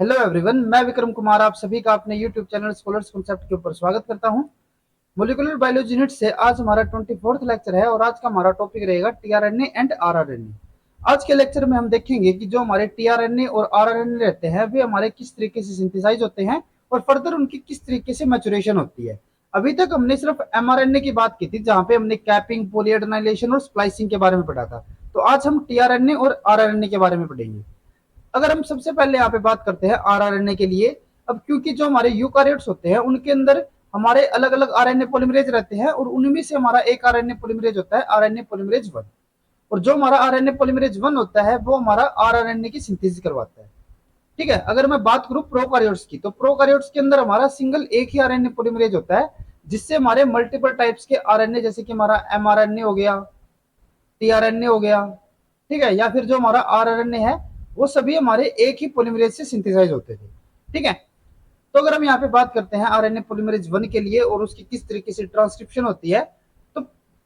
Hello everyone, मैं विक्रम कुमार आप सभी का अपने यूट्यूब चैनल स्कॉलर्स कॉन्सेप्ट के ऊपर स्वागत करता हूं। मोलिकुलर बायोलॉजी यूनिट से आज हमारा 24th लेक्चर है और आज का हमारा टॉपिक रहेगा टीआरएनए एंड आरआरएनए। आज के लेक्चर में हम देखेंगे कि जो हमारे टीआरएनए और आरआरएनए रहते हैं वे हमारे किस तरीके से सिंथेसाइज होते हैं और फर्दर उनकी किस तरीके से मैचुरेशन होती है। अभी तक हमने सिर्फ एमआरएनए की बात की थी, जहां पे हमने कैपिंग, पॉलीएडेनाइलेशन और स्प्लाइसिंग के बारे में पढ़ा था। तो आज हम टीआरएनए और आरआरएनए के बारे में पढ़ेंगे। अगर हम सबसे पहले यहाँ पे बात करते हैं आरआरएनए के लिए, अब क्योंकि जो हमारे यूकारियोट्स होते हैं उनके अंदर हमारे अलग अलग आरएनए पॉलीमरेज रहते हैं और उनमें से हमारा एक आरएनए पॉलीमरेज होता है आरएनए पॉलीमरेज 1। और जो हमारा आरएनए पॉलीमरेज 1 होता है वो हमारा आरआरएनए की सिंथेसिस करवाता है। ठीक है, अगर मैं बात करूं प्रोकारियोट्स की, तो प्रोकारियोट्स के अंदर हमारा सिंगल एक ही आरएनए पॉलीमरेज होता है, जिससे हमारे मल्टीपल टाइप्स के आरएनए, जैसे कि हमारा एमआरएनए हो गया, टीआरएनए हो गया, ठीक है, या फिर जो हमारा आरआरएनए है, वो सभी हमारे एक ही पॉलीमरेज से सिंथेसाइज होते थे। ठीक है, तो अगर हम यहाँ पे बात करते हैं आरएनए पॉलीमरेज 1 के लिए और उसकी किस तरीके से ट्रांसक्रिप्शन होती है, तो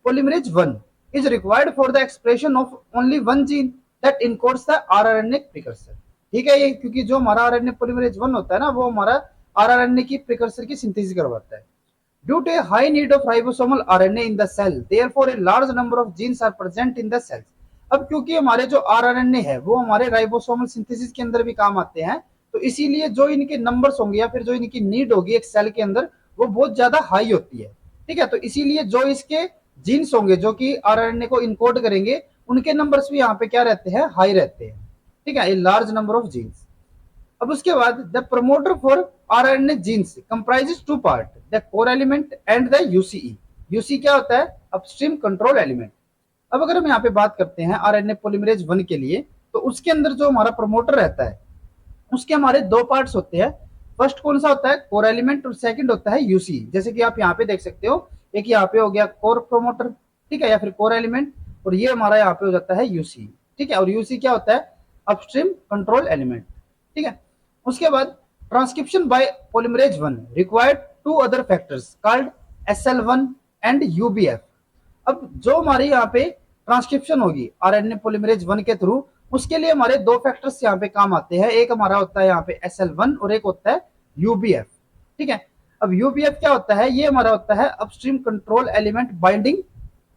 polymerase 1 is required for the expression of only one gene that encodes the rRNA precursor. ठीक है, ये क्योंकि जो हमारा आरएनए पॉलीमरेज 1 होता है ना, वो हमारा आरआरएनए की प्रिकर्सर की सिंथेसिस करवाता है। Due to a high need of ribosomal RNA in the cell, therefore a large number of genes are present in the cells। अब क्योंकि हमारे जो आरआरएनए है वो हमारे राइबोसोमल सिंथेसिस के अंदर भी काम आते हैं, तो इसीलिए जो इनके नंबर्स होंगे या फिर जो इनकी नीड होगी एक सेल के अंदर, वो बहुत ज्यादा हाई होती है। ठीक है, तो इसीलिए जो इसके जीन्स होंगे जो कि आरआरएनए को इनकोड करेंगे, उनके नंबर्स भी यहाँ पे क्या रहते हैं, हाई रहते हैं। ठीक है, a large number of genes. अब उसके बाद the promoter for RNA genes comprises two part, the core element and the UCE. UC क्या होता है? Upstream control element. अब अगर हम यहाँ पे बात करते हैं आरएनए पॉलीमरेज 1 के लिए, तो उसके अंदर जो हमारा प्रमोटर रहता है उसके हमारे दो पार्ट्स होते हैं। फर्स्ट कौन सा होता है? कोर एलिमेंट, और सेकंड होता है यूसी। जैसे कि आप यहाँ पे देख सकते हो, एक यहाँ पे हो गया कोर प्रमोटर, ठीक है, या फिर कोर एलिमेंट, और ये हमारा यहाँ पे हो जाता है यूसी। ठीक है, और यूसी क्या होता है? Upstream control element. ठीक है, उसके बाद transcription by polymerase 1 required to other factors called SL1 and UBF। अब जो हमारी यहाँ पे ट्रांसक्रिप्शन होगी आरएनए पॉलीमरेज 1 के थ्रू, उसके लिए हमारे दो फैक्टर्स यहाँ पे काम आते हैं। एक हमारा होता है यहाँ पे SL1 और एक होता है UBF। ठीक है, अब UBF क्या होता है? ये हमारा होता है upstream control element binding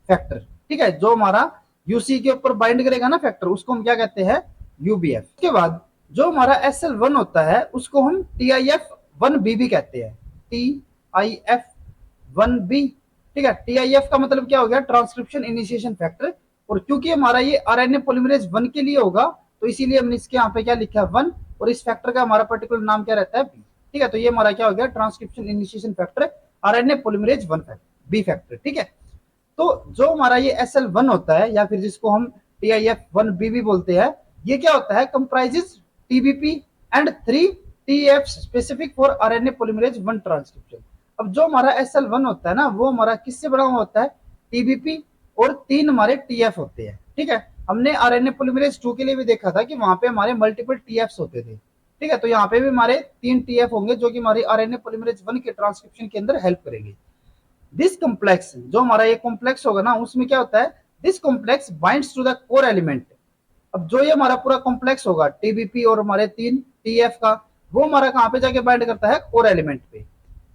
factor. ठीक है, जो हमारा यूसी के ऊपर बाइंड करेगा ना फैक्टर, उसको हम क्या कहते हैं? UBF। उसके बाद जो हमारा SL1 होता है उसको हम TIF1B भी कहते हैं, TIF1B। ठीक है, TIF का मतलब क्या हो गया? Transcription initiation factor. और क्योंकि हमारा ये आरएनए पॉलीमरेज 1 के लिए होगा, तो इसीलिए हमने इसके यहाँ पे क्या लिखा है? 1। और इस फैक्टर का हमारा पर्टिकुलर नाम क्या रहता है? बी। ठीक है, तो ये हमारा क्या हो गया? Transcription initiation factor, RNA polymerase 1 factor, B factor. ठीक है, तो जो हमारा ये SL1 होता है या फिर जिसको हम TIF1B भी बोलते हैं, ये क्या होता है? Comprises TBP and 3 TF specific for RNA polymerase 1 transcription. अब जो हमारा SL1 होता है ना, वो हमारा किससे बना हुआ होता है? TBP और 3 हमारे TF होते हैं। ठीक है, हमने आरएनए पॉलीमरेज 2 के लिए भी देखा था कि वहां पे हमारे मल्टीपल TFs होते थे। ठीक है, तो यहाँ पे भी हमारे 3 TF होंगे जो कि हमारी आरएनए पॉलीमरेज 1 के ट्रांसक्रिप्शन के अंदर हेल्प करेंगे। दिस कॉम्प्लेक्स, जो हमारा ये कॉम्प्लेक्स होगा ना, उसमें क्या होता है? This complex binds to the core element. अब जो ये हमारा पूरा कॉम्प्लेक्स होगा टीबीपी और हमारे 3 टीएफ का, वो हमारा कहां पे जाके बाइंड करता है? कोर एलिमेंट पे।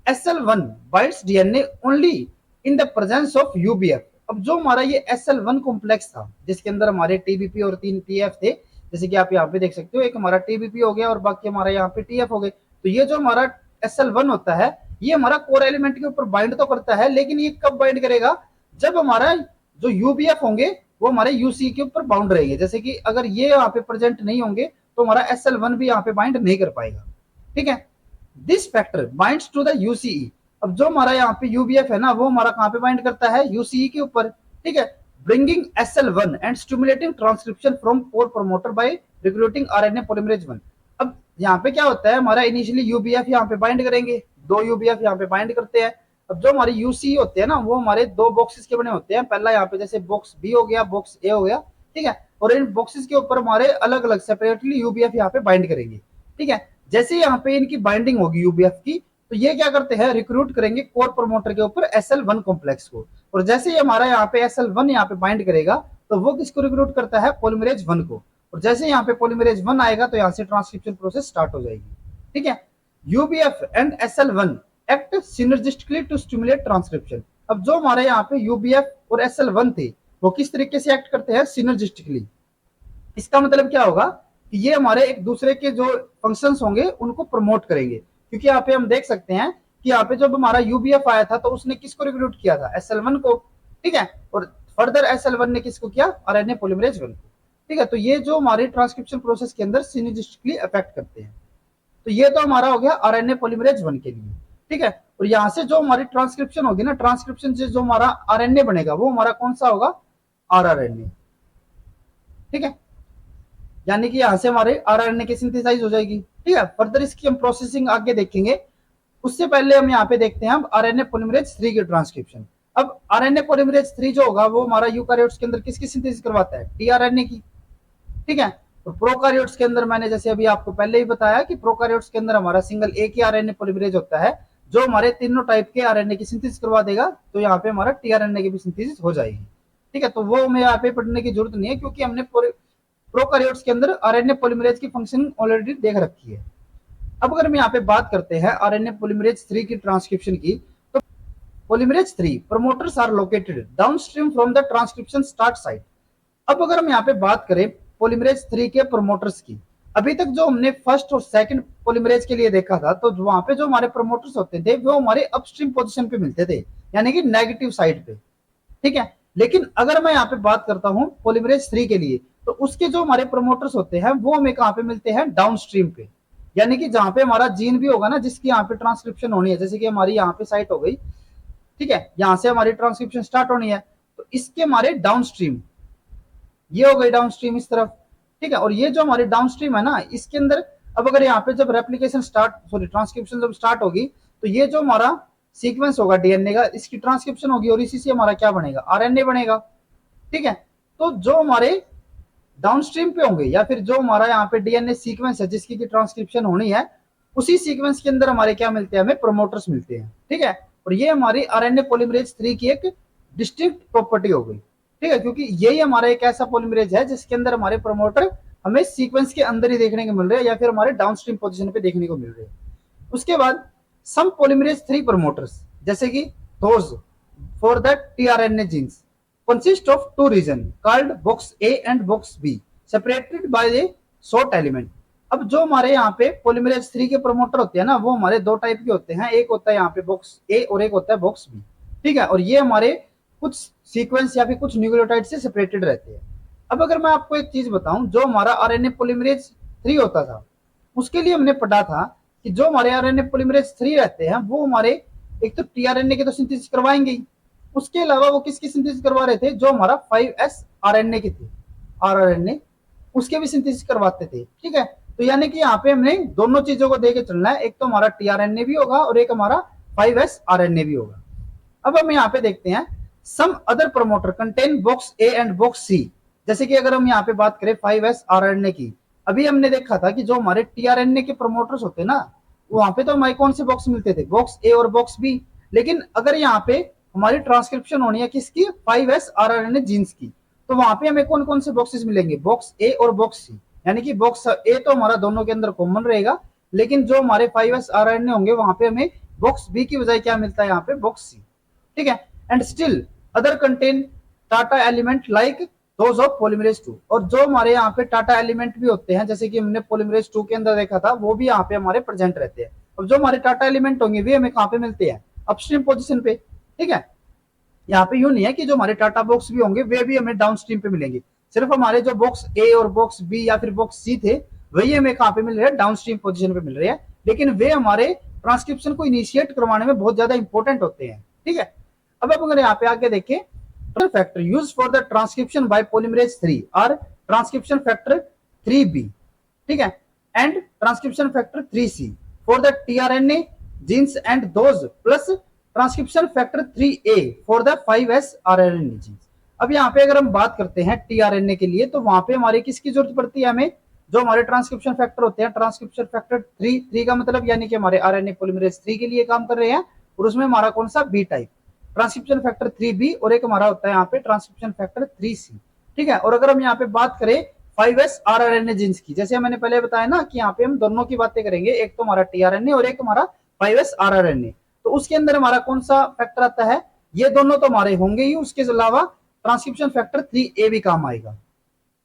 SL1 binds DNA only in the presence of UBF. अब जो हमारा ये SL1 कॉम्प्लेक्स था जिसके अंदर हमारे टीबीपी और 3 टीएफ थे, जैसे कि आप यहाँ पे देख सकते हो, एक हमारा टीबीपी हो गया और बाकी हमारा यहाँ पे टीएफ हो गए। तो ये जो हमारा SL1 होता है, ये हमारा कोर एलिमेंट के ऊपर बाइंड तो करता है, लेकिन ये कब बाइंड करेगा? जब हमारा जो यूबीएफ होंगे वो हमारे यूसी के ऊपर बाउंड रहेंगे। जैसे कि अगर ये यहाँ पे प्रेजेंट नहीं होंगे तो हमारा SL1 भी यहाँ पे बाइंड नहीं कर पाएगा। ठीक है, this factor binds to the UCE. अब जो हमारा यहाँ पे यूबीएफ है ना, वो हमारा कहाँ पे बाइंड करता है? यूसीई के ऊपर। ठीक है, bringing SL1 and stimulating transcription from core promoter by recruiting RNA polymerase 1। अब यहाँ पे क्या होता है? हमारा इनिशियली यूबीएफ यहाँ पे बाइंड करेंगे, 2 यूबीएफ यहाँ पे बाइंड करते हैं। अब जो हमारे यूसी होते हैं ना, वो हमारे 2 बॉक्सेस के बने होते हैं। पहला यहाँ पे जैसे बॉक्स बी हो गया, बॉक्स ए हो गया। ठीक है, और इन बॉक्सेस के ऊपर हमारे अलग अलग सेपरेटली यूबीएफ यहाँ पे बाइंड करेंगे। ठीक है, जैसे यहाँ पे इनकी बाइंडिंग होगी यूबीएफ की, तो ये क्या करते हैं? रिक्रूट करेंगे कोर प्रमोटर के ऊपर SL1 कॉम्प्लेक्स को। और जैसे ही हमारा यहाँ पे SL1 यहाँ पे बाइंड करेगा, तो वो किसको रिक्रूट करता है? पॉलीमरेज 1 को। और जैसे यहाँ पे पॉलीमरेज 1 आएगा तो यहाँ से ट्रांसक्रिप्शन प्रोसेस स्टार्ट हो जाएगी। ठीक है, UBF and SL1 act synergistically to stimulate transcription. अब जो हमारे यहाँ पे यूबीएफ और SL1 थे वो किस तरीके से एक्ट करते हैं, सिनर्जिस्टिकली। इसका मतलब क्या होगा कि ये हमारे एक दूसरे के जो फंक्शंस होंगे उनको प्रमोट करेंगे, क्योंकि यहाँ पे हम देख सकते हैं कि यहाँ पे जब हमारा यूबीएफ आया था तो उसने किसको रिक्रूट किया था, SL1 को। ठीक है, और फर्दर SL1 ने किसको किया, आरएनए पॉलीमरेज 1 को। ठीक है, तो ये जो हमारे ट्रांसक्रिप्शन प्रोसेस के अंदर सिनर्जिस्टिकली अफेक्ट करते हैं। तो ये तो हमारा हो गया आरएनए पॉलीमरेज 1 के लिए। ठीक है, और यहां से जो हमारी ट्रांसक्रिप्शन होगी ना, ट्रांसक्रिप्शन से जो हमारा आरएनए बनेगा वो हमारा कौन सा होगा, आरआरएनए। ठीक है, यानी कि यहां से हमारे आरआरएनए की सिंथेसाइज हो जाएगी। ठीक है, फर्दर इसकी हम प्रोसेसिंग आगे देखेंगे। उससे पहले हम यहाँ पे देखते हैं आरएनए पॉलीमरेज 3 की ट्रांसक्रिप्शन। अब आरएनए पॉलीमरेज 3 जो होगा वो हमारा यूकारियोट्स के अंदर किसकी सिंथेसिस करवाता है, टीआरएनए की। ठीक है, और प्रोकारियोट्स के अंदर मैंने जैसे अभी आपको पहले ही बताया कि प्रोकारियोट्स के अंदर हमारा सिंगल एक ही आरएनए पॉलीमरेज होता है जो हमारे तीनों टाइप के आरएनए की सिंथेसिस करवा देगा। तो यहाँ पे हमारा टीआरएनए की भी सिंथेसिस हो जाएगी। ठीक है, तो वो हमें यहाँ पे पढ़ने की जरूरत नहीं है क्योंकि हमने प्रोकारियोट्स के अंदर आरएनए पॉलीमरेज की फंक्शन ऑलरेडी देख रखी है। अब अगर हम यहाँ पे बात करते हैं आरएनए पॉलीमरेज 3 की ट्रांसक्रिप्शन की, तो polymerase 3 promoters are located downstream from the transcription start site. अब अगर हम यहाँ पे बात करें पॉलीमरेज 3 के प्रमोटर्स की, अभी तक जो हमने फर्स्ट और सेकंड पॉलीमरेज के लिए देखा था तो वहां पे जो हमारे प्रमोटर्स होते थे वो हमारे अपस्ट्रीम पोजीशन पे मिलते थे, यानी कि नेगेटिव साइड पे। ठीक है, लेकिन अगर मैं यहाँ पे बात करता हूँ पॉलीमरेज 3 के लिए तो उसके जो हमारे प्रमोटर्स होते हैं वो हमें कहाँ पे मिलते हैं, डाउनस्ट्रीम पे। यानी कि जहां पे हमारा जीन भी होगा ना जिसकी यहाँ पे ट्रांसक्रिप्शन होनी है, जैसे कि हमारी यहाँ पे साइट हो गई। ठीक है, यहां से हमारी ट्रांसक्रिप्शन स्टार्ट होनी है तो इसके हमारे डाउनस्ट्रीम, ये हो गई डाउनस्ट्रीम इस तरफ। ठीक है, और ये जो हमारी डाउनस्ट्रीम है ना इसके अंदर, अब अगर यहाँ पे जब रेप्लिकेशन स्टार्ट सॉरी ट्रांसक्रिप्शन जब स्टार्ट होगी तो ये जो हमारा सीक्वेंस होगा डीएनए का, इसकी ट्रांसक्रिप्शन होगी और इसी से हमारा क्या बनेगा, आरएनए बनेगा। ठीक है, तो जो हमारे डाउनस्ट्रीम पे होंगे या फिर जो हमारा यहाँ पे डीएनए सीक्वेंस है जिसकी की ट्रांसक्रिप्शन होनी है, उसी सीक्वेंस के अंदर हमारे क्या मिलते हैं, हमें प्रोमोटर्स मिलते हैं। ठीक है, और ये हमारी आरएनए पॉलीमरेज 3 की एक डिस्टिंक्ट प्रॉपर्टी हो गई। ठीक है, क्योंकि यही हमारा एक ऐसा पॉलीमरेज है जिसके अंदर हमारे प्रमोटर हमें सीक्वेंस के अंदर ही देखने को मिल रहे हैं या फिर हमारे डाउनस्ट्रीम पोजीशन पे देखने को मिल रहे हैं। उसके बाद सम पॉलीमरेज 3 प्रमोटर्स जैसे कि those for the tRNA genes consist of two regions called box A and box B separated by the short element। अब जो हमारे यहाँ पे पॉलीमरेज 3 के प्रमोटर होते हैं ना वो हमारे दो टाइप के होते हैं, एक होता है यहाँ पे बॉक्स ए और एक होता है बॉक्स बी। ठीक है, और ये हमारे कुछ सीक्वेंस या फिर कुछ न्यूक्लियोटाइड से सेपरेटेड रहते हैं। अब अगर मैं आपको एक चीज बताऊं, जो हमारा आरएनए पॉलीमरेज 3 होता था उसके लिए हमने पढ़ा था कि जो हमारे आरएनए पॉलीमरेज 3 रहते हैं वो हमारे एक तो टीआरएनए के तो सिंथेसिस करवाएंगे ही, उसके अलावा वो किसकी सिंथेसिस करवा रहे थे, जो हमारा 5s आरएनए के थे, आरआरएनए उसके भी सिंथेसिस करवाते थे। ठीक है, तो यानी कि यहाँ पे हमने दोनों चीजों को देके चलना है, एक तो हमारा टीआरएनए भी होगा और एक हमारा 5s आरएनए भी होगा। अब हम यहाँ पे देखते हैं some other promoter contain box A and box C. जैसे कि अगर हम यहाँ पे बात करें 5s आरएनए की, अभी हमने देखा था कि जो हमारे टीआरएनए के प्रमोटर्स होते हैं ना वहां पे तो हमारे कौन से बॉक्स मिलते थे, बॉक्स ए और बॉक्स बी। लेकिन अगर यहाँ पे हमारी ट्रांसक्रिप्शन होनी है किसकी, 5s आरआरएनए जीन्स की, तो वहां पे हमें कौन कौन से बॉक्सेस मिलेंगे, बॉक्स ए और बॉक्स सी। यानी कि बॉक्स ए तो हमारा दोनों के अंदर कॉमन रहेगा, लेकिन जो हमारे 5s आरआरएनए होंगे वहां पे हमें बॉक्स बी की बजाय क्या मिलता है, यहाँ पे बॉक्स सी। ठीक है, and still other contain TATA element like those of polymerase 2। और जो हमारे यहाँ पे टाटा एलिमेंट भी होते हैं जैसे कि हमने पॉलीमरेज 2 के अंदर देखा था वो भी यहाँ पे हमारे प्रेजेंट रहते हैं। और जो हमारे टाटा एलिमेंट होंगे वे हमें कहाँ पे मिलते हैं, अपस्ट्रीम पोजीशन पे। ठीक है, यहाँ पे यूं नहीं है कि जो हमारे टाटा बॉक्स भी होंगे वे भी हमें डाउनस्ट्रीम पे मिलेंगे, सिर्फ हमारे जो बॉक्स ए और बॉक्स बी या फिर बॉक्स सी थे वही हमें कहाँ पे मिल रहे हैं, डाउनस्ट्रीम पोजीशन पे मिल रहे हैं, लेकिन वे हमारे ट्रांसक्रिप्शन को इनिशिएट करवाने में बहुत ज्यादा इंपॉर्टेंट होते हैं। ठीक है, अब अगर यहाँ पे आगे देखें factor use for the transcription by polymerase 3 और ट्रांसक्रिप्शन फैक्टर 3b। ठीक है, and transcription factor 3c for the tRNA genes and those plus transcription factor 3a for the 5s rRNA genes. अब यहाँ पे अगर हम बात करते हैं टीआरएनए के लिए तो वहां पे हमारी किसकी जरूरत पड़ती है, हमें जो हमारे ट्रांसक्रिप्शन फैक्टर होते हैं, ट्रांसक्रिप्शन फैक्टर 3 का मतलब यानी कि हमारे आरएनए पॉलीमरेज 3 के लिए काम कर रहे हैं और उसमें हमारा कौन सा, B type transcription factor 3b और एक हमारा होता है यहाँ पे ट्रांसक्रिप्शन फैक्टर 3c। ठीक है, और अगर हम यहाँ पे बात करें 5s rRNA जीन्स की। जैसे मैंने पहले बताया ना कि यहाँ पे हम दोनों की बातें करेंगे, एक तो हमारा tRNA और एक हमारा 5s rRNA। तो उसके अंदर हमारा कौन सा फैक्टर आता है, ये दोनों तो हमारे होंगे ही, उसके अलावा ट्रांसक्रिप्शन फैक्टर 3A भी काम आएगा।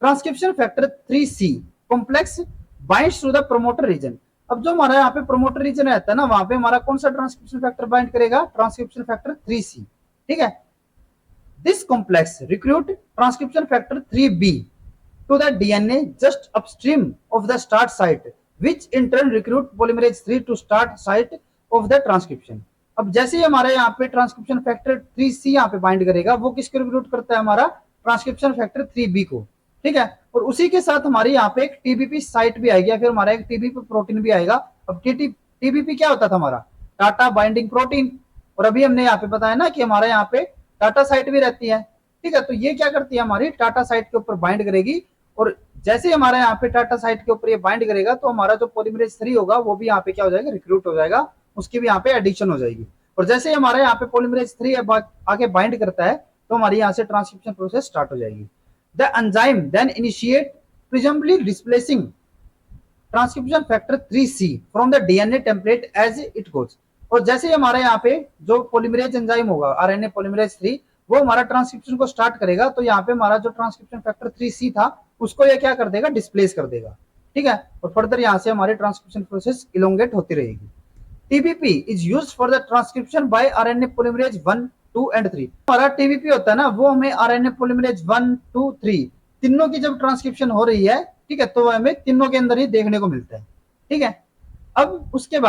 Transcription factor 3C complex binds to the promoter region. अब जो हमारा यहाँ पे प्रोमोटर रीजन रहता है ना, वहां पे हमारा कौन सा ट्रांसक्रिप्शन फैक्टर बाइंड करेगा, ट्रांसक्रिप्शन फैक्टर 3C। ठीक है, this complex recruit transcription factor 3B to the DNA just upstream of the start site, which in turn recruit polymerase 3 to start site of the transcription। अब जैसे ही हमारे यहाँ पे transcription factor 3C यहाँ पे bind करेगा, वो किसको रिक्रूट करता है, हमारा ट्रांसक्रिप्शन फैक्टर 3B को। ठीक है, और उसी के साथ हमारी यहाँ पे एक टीबीपी साइट भी आएगी, या फिर हमारा एक टीबीपी प्रोटीन भी आएगा। अब टीबीपी क्या होता था, हमारा टाटा बाइंडिंग प्रोटीन। और अभी हमने यहाँ पे बताया ना कि हमारे यहाँ पे टाटा साइट भी रहती है। ठीक है, तो ये क्या करती है, हमारी टाटा साइट के ऊपर बाइंड करेगी, और जैसे हमारे यहाँ पे टाटा साइट के ऊपर ये बाइंड करेगा, तो हमारा जो पॉलीमरेज 3 होगा वो भी यहाँ पे क्या हो जाएगा, रिक्रूट हो जाएगा, उसकी भी यहाँ पे एडिशन हो जाएगी। और जैसे हमारे यहाँ पे पॉलीमरेज 3 आगे बाइंड करता है, तो हमारी यहाँ से ट्रांसक्रिप्शन प्रोसेस स्टार्ट हो जाएगी। The enzyme then initiate presumably displacing transcription factor 3C from the DNA template as it goes. और जैसे हमारे यहाँ पे जो पॉलीमरेज एंजाइम होगा आरएनए पॉलीमरेज 3, वो हमारा ट्रांसक्रिप्शन को स्टार्ट करेगा, तो यहाँ पे हमारा जो ट्रांसक्रिप्शन फैक्टर 3C था उसको ये क्या कर देगा, डिस्प्लेस कर देगा। ठीक है, और फर्दर यहाँ से हमारी ट्रांसक्रिप्शन प्रोसेस इलोंगेट होती रहेगी। TBP is used for the transcription by RNA polymerase 1, 2 and 3। हमारा टीबीपी होता है ना, वो हमें आरएनए पॉलीमरेज 1, 2, 3 तीनों की जब ट्रांसक्रिप्शन हो रही है, ठीक है, तो हमें तीनों के अंदर ही देखने को मिलता है। ठीक है, अब उसके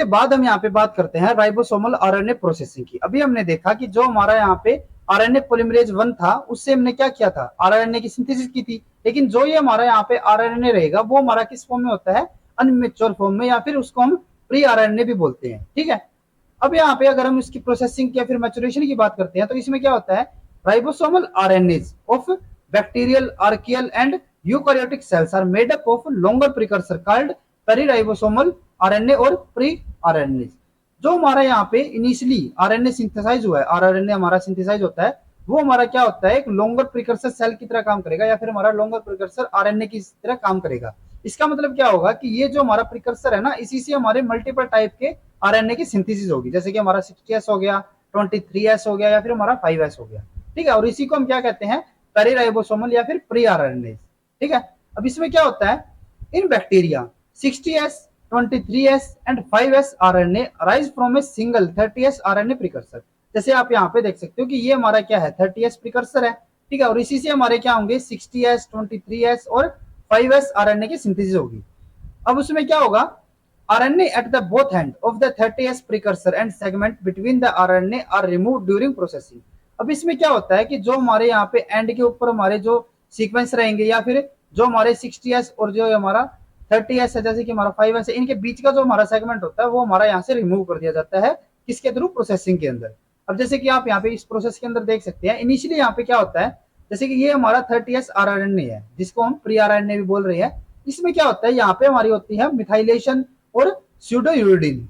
बाद हम यहाँ पे बात करते हैं राइबोसोमल आरएनए प्रोसेसिंग की। अभी हमने देखा कि जो हमारा यहाँ पे आरएनए पॉलीमरेज 1 था, उससे हमने क्या किया था, आरएनए की सिंथेसिस की थी। लेकिन जो ये हमारा यहाँ पे आरएनए रहेगा, वो हमारा किस फॉर्म में होता है, अनमेच्योर फॉर्म में, या फिर उसको हम प्री आरएनए भी बोलते हैं। ठीक है, अब यहाँ पे अगर हम इसकी प्रोसेसिंग या फिर मैचुरेशन की बात करते हैं, तो इसमें क्या होता है, ribosomal RNAs of bacterial, archaeal and eukaryotic cells are made up of longer precursor called preribosomal RNA or pre RNA. जो हमारा यहाँ पे इनिशियली आरएनए सिंथेसाइज हुआ है, आरएनए हमारा सिंथेसाइज होता है, वो हमारा क्या होता है, एक लॉन्गर प्रिकर्सर सेल की तरह काम करेगा, या फिर हमारा लॉन्गर प्रिकर्सर आरएनए की तरह काम करेगा। इसका मतलब क्या होगा कि ये जो हमारा प्रिकर्सर है ना, इसी से हमारे मल्टीपल टाइप के आरएनए की सिंथेसिस होगी, जैसे कि हमारा 60S हो गया, 23S हो गया, या फिर हमारा 5S हो गया। ठीक है, और इसी को हम क्या कहते हैं, पेरीराइबोसोमल या फिर प्री आरएनए। ठीक है, अब इसमें क्या होता है, इन bacteria 60S, 23S and 5S RNA arise from a single 30S RNA precursor. जैसे आप यहाँ पे देख सकते हो कि ये हमारा क्या है, 30S प्रिकर्सर है। ठीक है, और इसी से हमारे क्या होंगे, 60S, 23S और 5S RNA की सिंथेसिस होगी। अब उसमें क्या होगा, RNA at the both end of the 30S precursor and segment between the RNA are removed during processing। अब इसमें क्या होता है कि जो हमारे यहाँ पे एंड के ऊपर हमारे जो सीक्वेंस रहेंगे, या फिर जो हमारे 60S और जो हमारा 30S है, जैसे कि हमारा 5S है, इनके बीच का जो हमारा सेगमेंट होता है, वो हमारा यहाँ से रिमूव कर दिया जाता है, किसके थ्रू, प्रोसेसिंग के अंदर। अब जैसे कि आप यहाँ पे इस प्रोसेस के अंदर देख सकते हैं, इनिशियली यहाँ पे क्या होता है, जैसे कि ये हमारा 30S RNA है, जिसको हम प्री RNA भी बोल रहे हैं। इसमें क्या होता है, यहाँ पे हमारी होती है मिथाइलेशन और स्यूडोयूरिडिन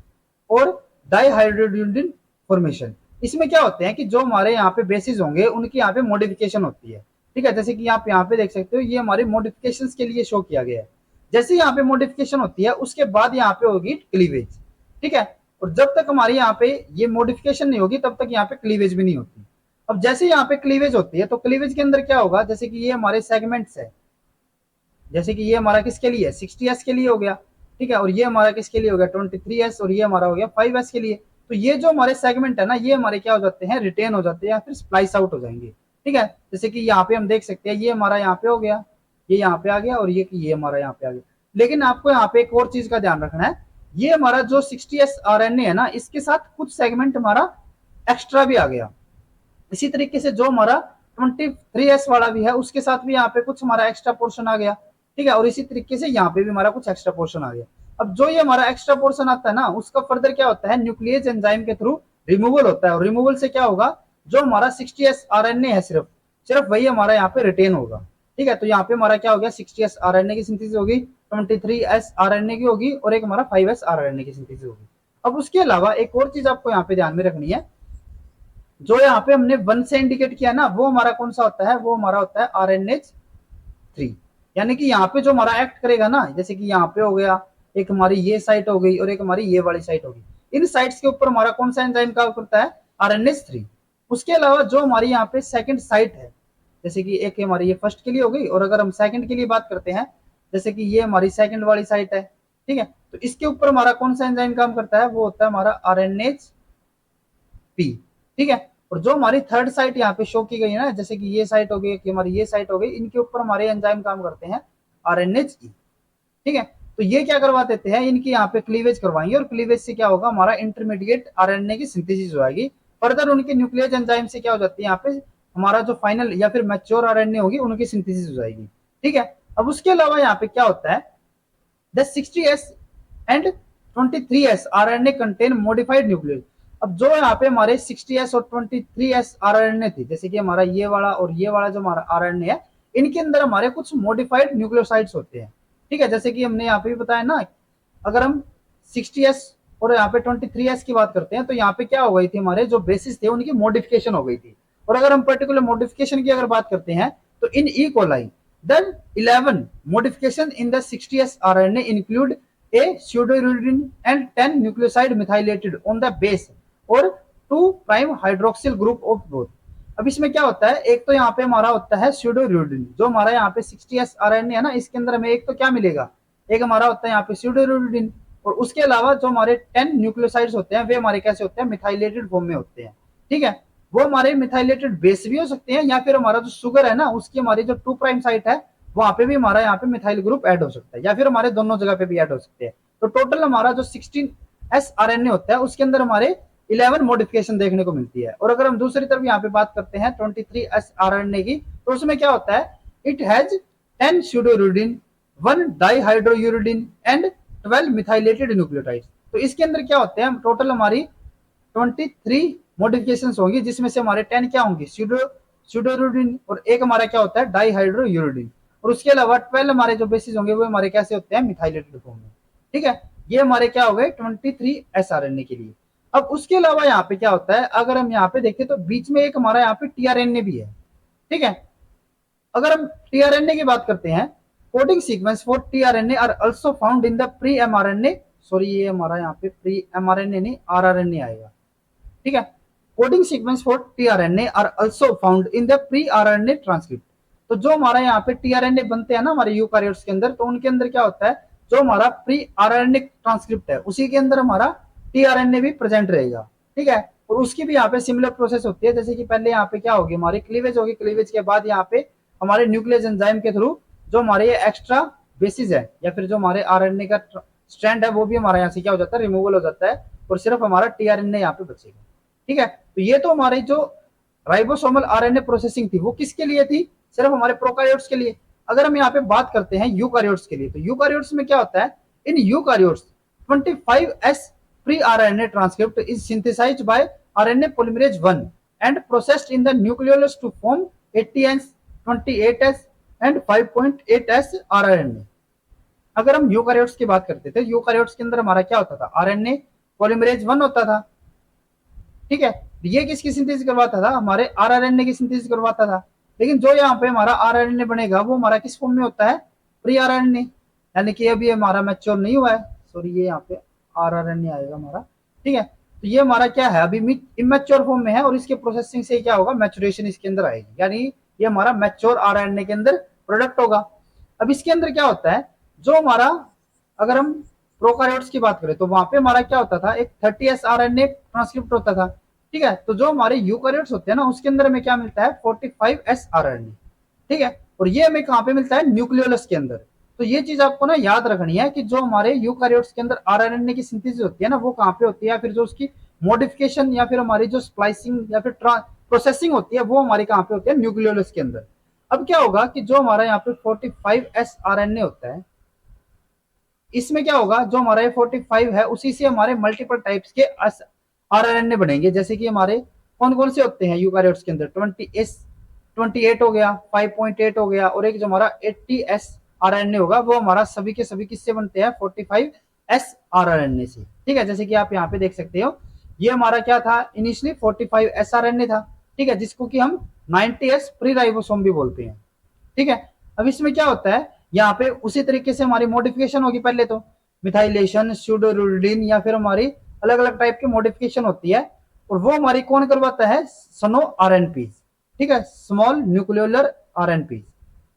और डाइहाइड्रोयूरिडिन फॉर्मेशन। इसमें क्या होते हैं कि जो हमारे यहाँ पे बेसिस होंगे, उनकी यहाँ पे मॉडिफिकेशन होती है। ठीक है, जैसे कि आप यहाँ पे देख सकते हो, ये हमारी मॉडिफिकेशन के लिए शो किया गया है। जैसे यहाँ पे मॉडिफिकेशन होती है, उसके बाद यहाँ पे होगी क्लीवेज। ठीक है, और जब तक हमारी यहाँ पे ये मॉडिफिकेशन नहीं होगी, तब तक यहाँ पे क्लीवेज भी नहीं होती। अब जैसे यहाँ पे क्लीवेज होती है, तो क्लीवेज के अंदर क्या होगा, जैसे कि ये हमारे सेगमेंट्स है, जैसे कि ये हमारा किसके लिए है, 60S के लिए हो गया। ठीक है, और ये हमारा किसके लिए हो गया, 23S, और ये हमारा हो गया 5S के लिए। तो ये जो हमारे सेगमेंट है ना, ये हमारे क्या हो जाते हैं, रिटेन हो जाते हैं, या फिर स्प्लाइस आउट हो जाएंगे। ठीक है, जैसे कि यहाँ पे हम देख सकते हैं, ये हमारा यहाँ पे हो गया, ये यहाँ पे आ गया, और ये हमारा यहाँ पे आ गया। लेकिन आपको यहाँ पे एक और चीज का ध्यान रखना है, ये हमारा जो 60S RNA है ना, इसके साथ कुछ सेगमेंट हमारा एक्स्ट्रा भी आ गया। इसी तरीके से जो हमारा 23S वाला भी है, उसके साथ भी यहाँ पे कुछ हमारा एक्स्ट्रा पोर्शन आ गया। ठीक है, और इसी तरीके से यहाँ पे भी हमारा कुछ एक्स्ट्रा पोर्शन आ गया। अब जो ये हमारा एक्स्ट्रा पोर्शन आता है ना, उसका फर्दर क्या होता है, न्यूक्लियस एंजाइम के थ्रू रिमूवल होता है, और रिमूवल से क्या होगा, जो हमारा 60S RNA है सिर्फ वही हमारा यहाँ पे रिटेन होगा। ठीक है, तो यहाँ पे हमारा क्या हो गया, 60S RNA की सिंथेसिस होगी, 23S RNA की होगी, और एक हमारा 5S RNA की सिंथेसिस होगी। अब उसके अलावा एक और चीज आपको यहाँ पे ध्यान में रखनी है, जो यहाँ पे हमने 1 से इंडिकेट किया ना, वो हमारा कौन सा होता है, वो हमारा होता है RNase 3, यानी कि यहाँ पे जो हमारा एक्ट करेगा ना, जैसे कि यहाँ पे हो गया, एक हमारी ये साइट हो गई और एक हमारी ये वाली साइट होगी, इन साइट्स के ऊपर हमारा कौन सा एंजाइम काम करता है, RNase 3। उसके अलावा जो हमारी यहाँ पे सेकंड साइट है, जैसे कि एक हमारी ये फर्स्ट के लिए हो गई, और अगर हम सेकंड के लिए बात करते हैं, जैसे कि ये हमारी सेकंड वाली साइट है, ठीक है, तो इसके ऊपर हमारा कौन सा एंजाइम काम करता है, वो होता है हमारा RNase-P, ठीक है। और जो हमारी थर्ड साइट यहाँ पे शो की गई है ना, जैसे कि ये साइट हो गई, हमारी ये साइट हो गई, इनके ऊपर हमारे एंजाइम काम करते हैं RNase-E, ठीक है। तो ये क्या करवा देते हैं, इनकी यहाँ पे क्लीवेज करवाएंगे, और क्लीवेज से क्या होगा, हमारा इंटरमीडिएट आरएनए की सिंथेसिस हो जाएगी। फर्दर उनके न्यूक्लियस एंजाइम से क्या हो जाती है, यहाँ पे हमारा जो फाइनल या फिर मैच्योर आरएनए होगी, उनकी सिंथेसिस हो जाएगी, ठीक है। अब उसके अलावा यहाँ पे क्या होता है, the 60S and 23S RNA contain modified nucleus. अब जो यहाँ पे हमारे 60S और 23S RNA थी, जैसे कि हमारा ये वाला और ये वाला जो हमारा RNA है, इनके अंदर हमारे कुछ मॉडिफाइड न्यूक्लियोसाइड्स होते हैं, ठीक है। जैसे कि हमने यहाँ पे भी बताया ना, अगर हम 60S और यहाँ पे 23S की बात करते हैं, तो यहाँ पे क्या हो गई थी, हमारे जो बेसिस थे उनकी मॉडिफिकेशन हो गई थी। और अगर हम पर्टिकुलर मॉडिफिकेशन की अगर बात करते हैं, तो इन E coli then 11 modification in the 60S RNA include a pseudouridine and 10 nucleoside methylated on the base और 2' hydroxyl group of both। अब इसमें क्या होता है, एक तो यहाँ पे हमारा होता है pseudouridine, जो हमारा यहाँ पे 60S RNA है ना, इसके अंदर हमें एक तो क्या मिलेगा, एक हमारा होता है यहाँ पे pseudouridine, और उसके अलावा जो हमारे 10 न्यूक्लियोसाइड्स होते हैं, वे हमारे कैसे होते हैं, मिथाइलेटेड फॉर्म में होते हैं, ठीक है। वो हमारे मिथाइलेटेड बेस भी हो सकते हैं, या फिर हमारा जो शुगर है ना, उसकी हमारी जो 2' साइट है, वहां पे भी हमारा यहाँ पे मिथाइल ग्रुप ऐड हो सकता है, या फिर हमारे दोनों जगह पे भी ऐड हो सकते हैं। तो टोटल हमारा जो 16S RNA होता है, उसके अंदर हमारे 11 मॉडिफिकेशन देखने को मिलती है। और अगर हम दूसरी तरफ यहाँ पे बात करते हैं 23S RNA की, तो उसमें क्या होता है, it has 10 pseudouridine, 1 dihydrouridine and 12 methylated nucleotides. तो इसके अंदर क्या होते हैं, टोटल हमारी 23 मॉडिफिकेशंस होंगी, जिसमें से हमारे 10 क्या होंगी, स्यूडोरुडिन, और एक हमारा क्या होता है, डाइहाइड्रोयूरिडीन, और उसके अलावा 12 हमारे जो बेसिस होंगे वो हमारे कैसे होते हैं, मिथाइलेटेड फॉर्म में, ठीक है। ये हमारे क्या हो गए 23S RNA के लिए। अब उसके अलावा यहाँ पे क्या होता है, अगर हम यहाँ पे देखें तो बीच में एक हमारा यहाँ पे tRNA भी है, ठीक है। अगर हम tRNA की बात करते हैं, coding sequence for tRNA are also found in the pre mRNA, sorry ये हमारा यहाँ पे प्री mRNA नहीं, rRNA आएगा, ठीक है। Coding sequence for tRNA are also found in the pre RNA transcript. तो जो हमारा यहाँ पे tRNA बनते हैं ना हमारे यूकारियोट्स के अंदर, तो उनके अंदर क्या होता है, जो हमारा प्री RNA ट्रांसक्रिप्ट है, उसी के अंदर हमारा tRNA भी प्रेजेंट रहेगा, ठीक है। और उसकी भी यहाँ पे सिमिलर प्रोसेस होती है, जैसे कि पहले यहाँ पे क्या होगी, हमारी क्लीवेज होगी, क्लीवेज के बाद यहाँ पे हमारे न्यूक्लियस एंजाइम के थ्रू जो हमारे ये एक्स्ट्रा बेसिस है, या फिर जो हमारे RNA का स्ट्रैंड है, वो भी हमारा यहाँ से क्या हो जाता है, रिमूवल हो जाता है, और सिर्फ हमारा tRNA यहाँ पे बचेगा, ठीक है। तो ये तो हमारी जो राइबोसोमल आरएनए प्रोसेसिंग थी, वो किसके लिए थी, सिर्फ हमारे प्रोकैरियोट्स के लिए। अगर हम यहाँ पे बात करते हैं यूकारियोट्स के लिए, तो यूकारियोट्स में क्या होता है, in eukaryotes 25S pre RNA transcript is synthesised by RNA polymerase 1 and processed in the nucleolus to form 80S, 28S and 5.8S RNA। अगर हम यूकारियोट्स की बात करते थे, यूकारियोट्स के अंदर हमारा क्या होता था, RNA polymerase 1 होता था, ठीक है। ये किसकी सिंथेसिस करवाता था, हमारे RNA की सिंथेसिस करवाता था। लेकिन जो यहाँ पे हमारा RNA बनेगा, वो हमारा किस फॉर्म में होता है, प्री RNA, यानी कि अभी हमारा मैच्योर नहीं हुआ है, सॉरी ये यहाँ पे RNA आएगा हमारा, ठीक है। तो ये हमारा क्या है, अभी इमेच्योर फॉर्म में है, और इसके प्रोसेसिंग से क्या होगा, मैचुरेशन इसके अंदर आएगी, यानी ये हमारा मैच्योर RNA के अंदर प्रोडक्ट होगा। अब इसके अंदर क्या होता है, जो हमारा, अगर हम प्रोकैरियोट्स की बात करें, तो वहां पे हमारा क्या होता था, एक 30S RNA ट्रांसक्रिप्ट होता था, ठीक है। तो जो हमारे यूकारियोट्स होते हैं ना, उसके अंदर हमें क्या मिलता है, 45S RNA, ठीक है। और ये हमें कहाँ पे मिलता है, न्यूक्लियोलस के अंदर। तो ये चीज आपको ना याद रखनी है कि जो हमारे यूकारियोट्स के अंदर RNA की सिंथेसिस होती है ना, वो कहाँ पे होती है, या फिर जो उसकी मॉडिफिकेशन या फिर हमारी जो स्प्लाइसिंग या फिर प्रोसेसिंग होती है, वो हमारी कहाँ पे होती है, न्यूक्लियोलस के अंदर। अब क्या होगा कि जो हमारा यहाँ पे 45S RNA होता है, इसमें क्या होगा, जो हमारा 45 है, उसी से हमारे मल्टीपल टाइप्स के RNA बनेंगे। जैसे कि हमारे कौन कौन से होते हैं यूकारियोट्स के अंदर, 28 हो गया, 5.8 हो गया, और एक जो हमारा 80S RNA होगा, वो हमारा सभी के सभी किससे बनते हैं, 45S RNA से, ठीक है। जैसे कि आप यहाँ पे देख सकते हो, ये हमारा क्या था, इनिशियली 45S RNA था, ठीक है, जिसको कि हम 90S प्री राइबोसोम भी बोलते हैं, ठीक है। अब इसमें क्या होता है, यहाँ पे उसी तरीके से हमारी मॉडिफिकेशन होगी, पहले तो मिथाइलेशन, स्यूडोरुल्डीन या फिर हमारी अलग अलग टाइप की मॉडिफिकेशन होती है, और वो हमारी कौन करवाता है, सनो आरएनपी, ठीक है, स्मॉल न्यूक्लियोलर आरएनपी।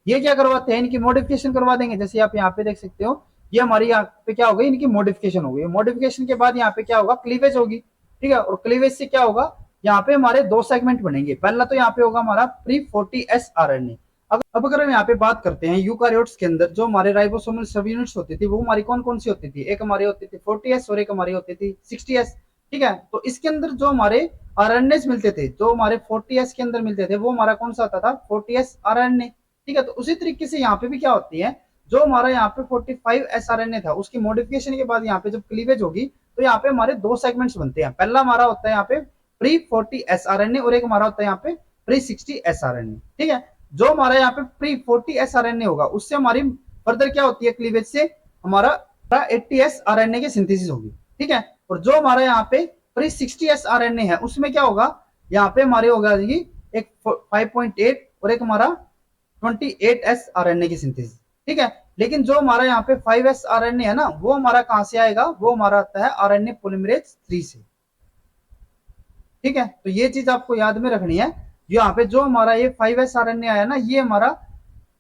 ये क्या करवाते हैं, इनकी मॉडिफिकेशन करवा देंगे। जैसे आप यहाँ पे देख सकते हो, ये हमारी यहाँ पे क्या होगी, इनकी मॉडिफिकेशन होगी। मॉडिफिकेशन के बाद यहाँ पे क्या होगा, क्लीवेज होगी, ठीक है, और क्लीवेज से क्या होगा, यहाँ पे हमारे दो सेगमेंट बनेंगे। पहला तो यहाँ पे होगा हमारा प्री 40s आरएनए। अब अगर हम यहाँ पे बात करते हैं यूकारियोट्स के अंदर जो हमारे राइबोसोमल सब यूनिट्स होती थी, वो हमारी कौन कौन सी होती थी, एक हमारी होती थी 40s और एक हमारी होती थी 60s, ठीक है। तो इसके अंदर जो हमारे आरएनए मिलते थे, जो हमारे 40s के अंदर मिलते थे, वो हमारा कौन सा आता था, 40s आरएनए, ठीक है। तो उसी तरीके से यहाँ पे भी क्या होती है, जो हमारा यहाँ पे 45s आरएनए था, उसकी मॉडिफिकेशन के बाद यहाँ पे जब क्लीवेज होगी, तो यहाँ पे हमारे दो सेगमेंट्स बनते हैं। पहला हमारा होता है यहाँ पे प्री 40s आरएनए और एक हमारा होता है यहाँ पे प्री 60s आरएनए, ठीक है। जो हमारा यहाँ पे प्री 40s आरएनए होगा, उससे हमारी फर्दर क्या होती है, क्लीवेज से हमारा 80s आरएनए की सिंथेसिस होगी, ठीक है। और जो हमारा यहाँ पे प्री 60s आरएनए है, उसमें क्या होगा, यहाँ पे हमारे होगा एक 5.8 और एक हमारा 28s आरएनए की सिंथेसिस, ठीक है। लेकिन जो हमारा यहाँ पे 5s आरएनए है ना, वो हमारा कहां से आएगा, वो हमारा आता है आरएनए पॉलीमरेज 3 से, ठीक है। तो ये चीज आपको याद में रखनी है। यहाँ पे जो हमारा ये 5s आरएनए आया ना, ये हमारा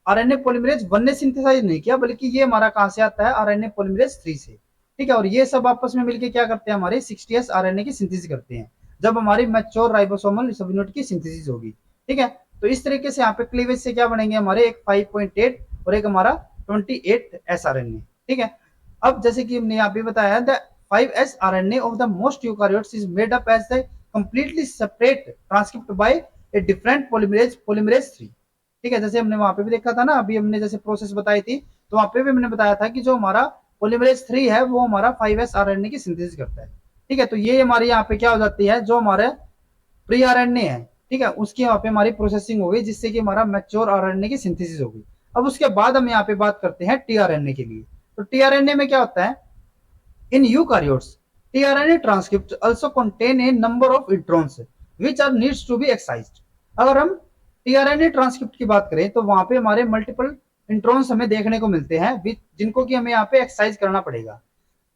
आरएनए पॉलीमरेज 1 ने सिंथेसाइज नहीं किया, बल्कि ये हमारा कहां से आता है, आरएनए पॉलीमरेज 3 से, ठीक है। और ये सब आपस में मिलकर क्या करते हैं, हमारे 60s आरएनए की सिंथेसिस करते हैं, जब हमारी मैच्योर राइबोसोमल सब यूनिट की सिंथेसिस होगी, ठीक है। तो इस तरीके से यहाँ पे क्लीवेज से क्या बनेंगे, हमारे एक 5.8 और एक हमारा 28s आरएनए, ठीक है। अब जैसे कि हमने यहाँ पे बताया, the 5s RNA of the most eukaryotes is made up as the completely separate transcript by a different polymerase 3, ठीक है। जैसे हमने वहां पे भी देखा था ना, अभी हमने जैसे प्रोसेस बताई थी, तो वहां पे भी हमने बताया था कि जो हमारा पॉलीमरेज 3 है, वो हमारा 5s आरएनए की सिंथेसिस करता है, ठीक है। तो ये हमारी यहाँ पे क्या हो जाती है, जो हमारे प्री आरएनए है, ठीक है, उसकी यहाँ पे हमारी प्रोसेसिंग हो गई, जिससे कि हमारा मैच्योर आरएनए की सिंथेसिस हो गई। अब उसके बाद हम यहाँ पे बात करते हैं टीआरएनए के लिए। तो टीआरएनए में क्या होता है, in eukaryotes tRNA transcript also contain a number of introns which are needs to be excised. अगर हम टीआरएनए ट्रांसक्रिप्ट की बात करें, तो वहां पे हमारे मल्टीपल इंट्रॉन्स हमें देखने को मिलते हैं, जिनको कि हमें यहाँ पे एक्साइज करना पड़ेगा।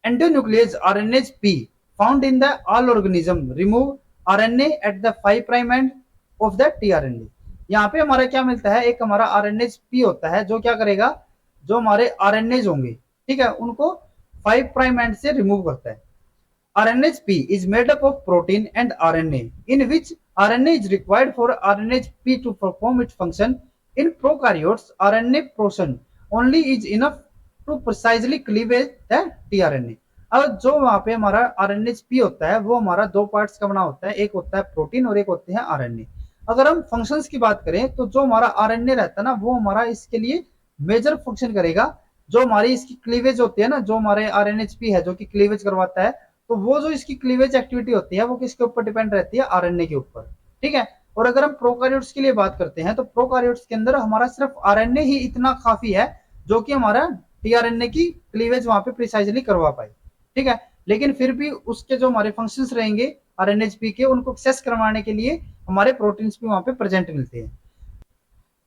Endonuclease RNase P found in the all organism remove RNA at the 5 prime end of the tRNA. यहाँ पे हमारा क्या मिलता है, एक हमारा आरएनएज पी होता है, जो क्या करेगा, जो हमारे आरएनएज होंगे, ठीक है, उनको 5 प्राइम एंड से रिमूव करता है। RNAsP is made up of protein and RNA, in which RNA is required for RNAsP to perform its function. In prokaryotes, RNA portion only is enough to precisely cleave the tRNA. अब जो वहां पे हमारा RNAsP होता है, वो हमारा दो पार्ट्स का बना होता है, एक होता है प्रोटीन और एक होते हैं RNA। अगर हम फंक्शंस की बात करें, तो जो हमारा RNA रहता है ना, वो हमारा इसके लिए मेजर फंक्शन करेगा। जो हमारी इसकी क्लीवेज होती है ना, जो हमारे RNAsP है जो कि क्लीवेज करवाता है, तो वो जो इसकी क्लीवेज एक्टिविटी होती है, वो किसके ऊपर डिपेंड रहती है, आरएनए के ऊपर, ठीक है। और अगर हम प्रोकार्योट्स के लिए बात करते हैं, तो प्रोकार्योट्स के अंदर हमारा सिर्फ आरएनए ही इतना काफी है, जो कि हमारा टीआरएनए की क्लीवेज वहां पे प्रिसाइजली करवा पाए, ठीक है। लेकिन फिर भी उसके जो हमारे फंक्शंस रहेंगे आरएनएचपी के, उनको एक्सेस करवाने के लिए हमारे प्रोटीन्स भी वहां पे प्रेजेंट मिलते हैं।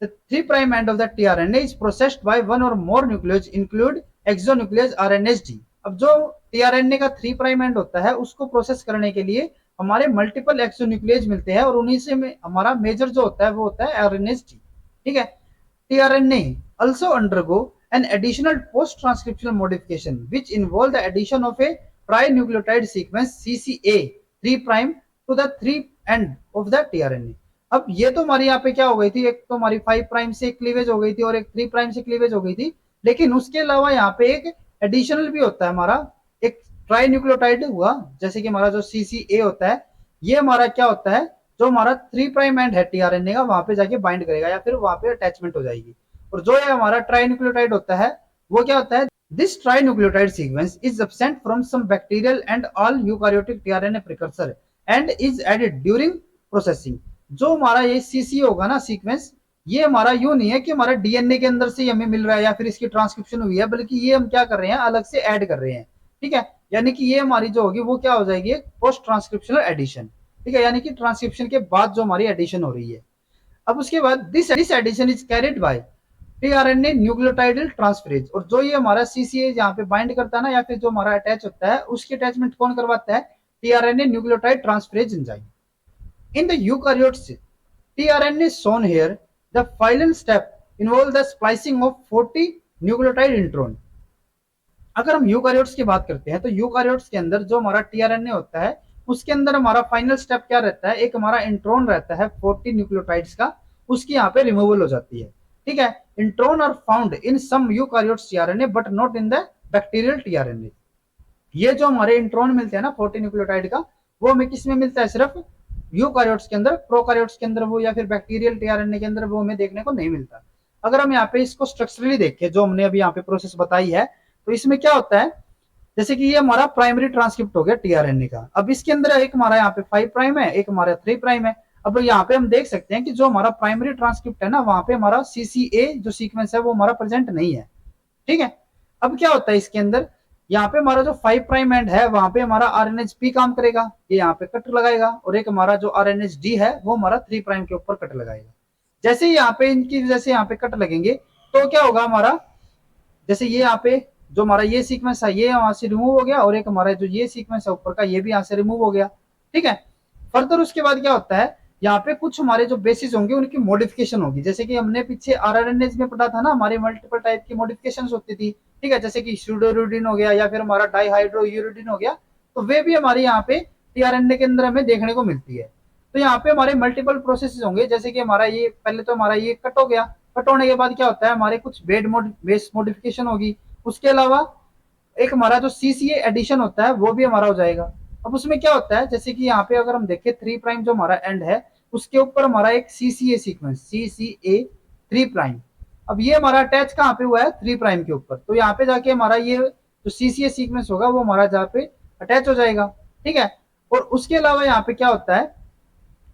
The 3' end of the tRNA is processed by one or more nucleotides include exonuclease RNAsD। अब जो tRNA का 3' end होता है, उसको प्रोसेस करने के लिए हमारे मल्टीपल एक्सोन्यूक्लियस मिलते हैं, और उन्हीं से में हमारा मेजर जो होता है वो होता है RNAsD, ठीक है। tRNA also undergo an additional post-transcriptional modification which involve the addition of a trinucleotide sequence CCA 3' to the 3 end of the tRNA। अब ये तो हमारी यहाँ पे क्या हो गई थी, एक तो हमारी 5 प्राइम से क्लीवेज हो गई थी और एक 3 प्राइम से क्लीवेज हो गई थी, लेकिन उसके अलावा यहाँ पे एक एडिशनल भी होता है हमारा, एक ट्राई न्यूक्लियोटाइड हुआ, जैसे कि हमारा जो CCA होता है, ये हमारा क्या होता है, जो हमारा 3 प्राइम एंड है टीआरएनए का, वहां पे जाके बाइंड करेगा या फिर वहां पे अटैचमेंट हो जाएगी। और जो ये हमारा ट्राई न्यूक्लियोटाइड होता है, वो क्या होता है, this tri nucleotide sequence is absent from some bacterial and all eukaryotic tRNA precursor and is added during processing. जो हमारा ये सीसी होगा ना सीक्वेंस, ये हमारा यूं नहीं है कि हमारा डीएनए के अंदर से हमें मिल रहा है या फिर इसकी ट्रांसक्रिप्शन हुई है, बल्कि ये हम क्या कर रहे हैं, अलग से ऐड कर रहे हैं, ठीक है। यानी कि ये हमारी जो होगी वो क्या हो जाएगी, पोस्ट ट्रांसक्रिप्शनल एडिशन, ठीक है, यानी कि ट्रांसक्रिप्शन के बाद जो हमारी एडिशन हो रही है। अब उसके बाद this addition is carried by tRNA nucleotidyl transferase, और जो ये हमारा सीसीए यहाँ पे बाइंड करता है ना, या फिर जो हमारा अटैच होता है, उसकी अटैचमेंट कौन करवाता है? TRNA nucleotide transferase enzyme. In the eukaryotes, tRNA shown here, the final step involve the splicing of 40 nucleotide intron. अगर हम यूकारियोट्स की बात करते हैं तो यूकारियोट्स के अंदर जो हमारा टीआरएनए होता है, उसके अंदर हमारा फाइनल स्टेप क्या रहता है? एक हमारा इंट्रॉन रहता है 40 न्यूक्लियोटाइड्स का, उसकी यहाँ पे रिमूवल हो जाती है। ठीक है, intron are found in some eukaryotes tRNA but not in the bacterial tRNA. ये जो हमारे इंट्रॉन मिलते हैं ना 40 न्यूक्लियोटाइड का, वो हमें किस में मिलता है? सिर्फ यूकारियोट्स के अंदर, प्रोकारियोट्स के अंदर वो, या फिर बैक्टीरियल टीआरएनए के अंदर वो हमें देखने को नहीं मिलता। अगर हम यहाँ पे इसको स्ट्रक्चरली देखें, जो हमने अभी यहाँ पे प्रोसेस बताई है, तो इसमें क्या होता है? जैसे कि ये हमारा प्राइमरी ट्रांसक्रिप्ट हो गया टीआरएनए का। अब इसके अंदर एक हमारा यहाँ पे 5 प्राइम है, एक हमारा 3 प्राइम है। अब यहाँ पे हम देख सकते हैं कि जो हमारा प्राइमरी ट्रांसक्रिप्ट है ना, वहां पे हमारा सीसीए जो सीक्वेंस है वो हमारा प्रेजेंट नहीं है। ठीक है, अब क्या होता है इसके अंदर? यहाँ पे हमारा जो 5 प्राइम एंड है, वहां पे हमारा आरएनएच-पी काम करेगा, ये यहाँ पे कट लगाएगा, और एक हमारा जो आरएनएच-डी है वो हमारा 3 प्राइम के ऊपर कट लगाएगा। जैसे यहाँ पे इनकी जैसे यहाँ पे कट लगेंगे तो क्या होगा हमारा? जैसे ये यहाँ पे जो हमारा ये सीक्वेंस है, ये यहाँ से रिमूव हो गया, और एक हमारा जो ये सीक्वेंस है ऊपर का, ये भी यहाँ से रिमूव हो गया। ठीक है, फर्दर उसके बाद क्या होता है? यहाँ पे कुछ हमारे जो बेसिस होंगे उनकी मॉडिफिकेशन होगी। जैसे कि हमने पीछे आरआरएनएज में पढ़ा था ना, हमारे मल्टीपल टाइप की मॉडिफिकेशन होती थी। ठीक है, जैसे कि स्यूडोरुडिन हो गया, या फिर हमारा डाईहाइड्रोयूरिडिन हो गया, तो वे भी हमारे यहाँ पे टीआरएनए के अंदर हमें देखने को मिलती है। तो यहाँ पे हमारे मल्टीपल प्रोसेस होंगे। जैसे कि हमारा ये पहले तो हमारा ये कट हो गया, कट होने के बाद क्या होता है? हमारे कुछ बेस मॉडिफिकेशन होगी। उसके अलावा एक हमारा जो सीसीए एडिशन होता है वो भी हमारा हो जाएगा। अब उसमें क्या होता है? जैसे कि यहाँ पे अगर हम देखें 3 प्राइम जो हमारा एंड है, उसके ऊपर हमारा एक सीसीए सीक्वेंस, सीसीए 3 प्राइम। अब ये हमारा अटैच कहाँ पे हुआ है? 3 प्राइम के ऊपर। तो यहाँ पे जाके हमारा ये जो सीसीए सीक्वेंस होगा वो हमारा जहाँ पे अटैच हो जाएगा। ठीक है, और उसके अलावा यहाँ पे क्या होता है?